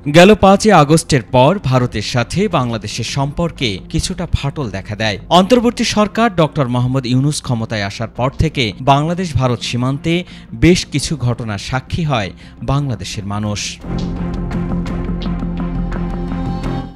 গেল ৫ই আগস্টের পর ভারতের সাথে বাংলাদেশের সম্পর্কে কিছুটা ফাটল দেখা দেয়। অন্তর্বর্তী সরকার ডক্টর মোহাম্মদ ইউনূস ক্ষমতায় আসার পর থেকে বাংলাদেশ ভারত সীমান্তে বেশ কিছু ঘটনার সাক্ষী হয় বাংলাদেশের মানুষ।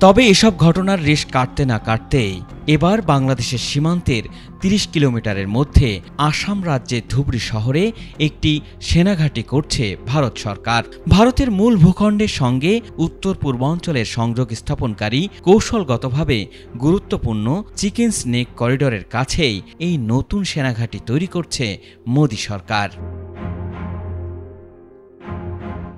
তবে এসব ঘটনার রেশ কাটতে না কাটতেই এবার বাংলাদেশের সীমান্তের ৩০ কিলোমিটারের মধ্যে আসাম রাজ্যের ধুবড়ী শহরে একটি সেনাঘাঁটি করছে ভারত সরকার। ভারতের মূল ভূখণ্ডের সঙ্গে উত্তর পূর্বাঞ্চলের সংযোগ স্থাপনকারী কৌশলগতভাবে গুরুত্বপূর্ণ চিকেন স্নেক করিডরের কাছেই এই নতুন সেনাঘাঁটি তৈরি করছে মোদি সরকার।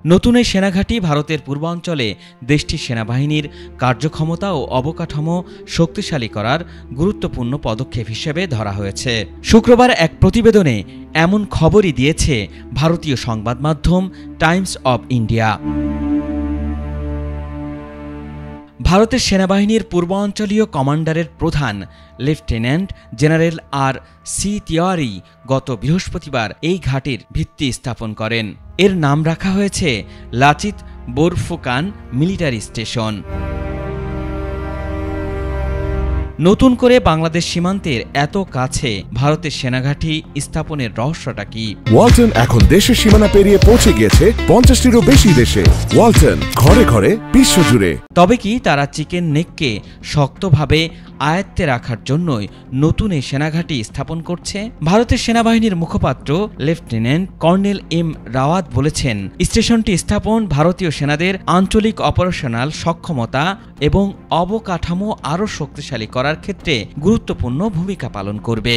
নতুন এই সেনাঘাঁটি ভারতের পূর্বাঞ্চলে দেশটির সেনাবাহিনীর কার্যক্ষমতা ও অবকাঠামো শক্তিশালী করার গুরুত্বপূর্ণ পদক্ষেপ হিসেবে ধরা হয়েছে। শুক্রবার এক প্রতিবেদনে এমন খবরই দিয়েছে ভারতীয় সংবাদ মাধ্যম টাইমস অব ইন্ডিয়া। ভারতের সেনাবাহিনীর পূর্বাঞ্চলীয় কমান্ডারের প্রধান লেফটেন্যান্ট জেনারেল আর সি তিওয়ারি গত বৃহস্পতিবার এই ঘাঁটির ভিত্তি স্থাপন করেন। এর নাম রাখা হয়েছে লাচিত বোরফুকান মিলিটারি স্টেশন। নতুন করে বাংলাদেশ সীমান্তের এত কাছে ভারতের সেনাঘাঁটি স্থাপনের রহস্যটা কি? ওয়ালটন এখন দেশের সীমানা পেরিয়ে পৌঁছে গিয়েছে ৫০টিরও বেশি দেশে। ওয়ালটন, ঘরে ঘরে বিশ্বজুড়ে। তবে কি তারা চিকেন নেককে শক্তভাবে আয়ত্তে রাখার জন্যই নতুন এই সেনাঘাঁটি স্থাপন করছে? ভারতের সেনাবাহিনীর মুখপাত্র লেফটেন্যান্ট কর্নেল এম রাওয়াত বলেছেন, স্টেশনটি স্থাপন ভারতীয় সেনাদের আঞ্চলিক অপারেশনাল সক্ষমতা এবং অবকাঠামো আরও শক্তিশালী করার ক্ষেত্রে গুরুত্বপূর্ণ ভূমিকা পালন করবে।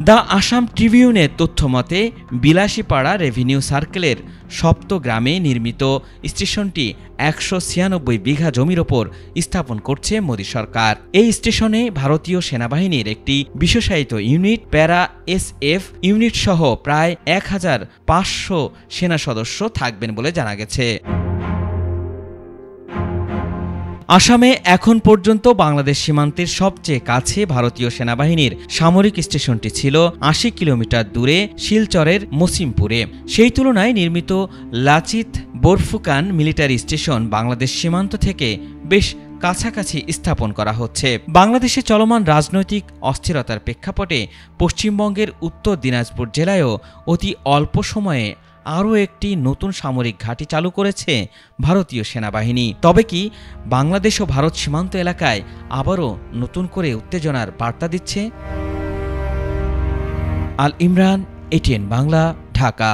দ্য আসাম ট্রিবিউনের তথ্যমতে বিলাসীপাড়া রেভিনিউ সার্কেলের সপ্তগ্রামে নির্মিত স্টেশনটি ১৯৬ বিঘা জমির ওপর স্থাপন করছে মোদি সরকার। এই স্টেশনে ভারতীয় সেনাবাহিনীর একটি বিশেষায়িত ইউনিট, প্যারা SF ইউনিট সহ প্রায় ১৫০০ সেনা সদস্য থাকবেন বলে জানা গেছে। আসামে এখন পর্যন্ত বাংলাদেশ সীমান্তের সবচেয়ে কাছে ভারতীয় সেনাবাহিনীর সামরিক স্টেশনটি ছিল ৮০ কিলোমিটার দূরে শিলচরের মসিমপুরে। সেই তুলনায় নির্মিত লাচিত বোরফুকান মিলিটারি স্টেশন বাংলাদেশ সীমান্ত থেকে বেশ কাছাকাছি স্থাপন করা হচ্ছে। বাংলাদেশে চলমান রাজনৈতিক অস্থিরতার প্রেক্ষাপটে পশ্চিমবঙ্গের উত্তর দিনাজপুর জেলায়ও অতি অল্প সময়ে আরও একটি নতুন সামরিক ঘাঁটি চালু করেছে ভারতীয় সেনাবাহিনী। তবে কি বাংলাদেশ ও ভারত সীমান্ত এলাকায় আবারও নতুন করে উত্তেজনার বার্তা দিচ্ছে? আল ইমরান, ATN বাংলা, ঢাকা।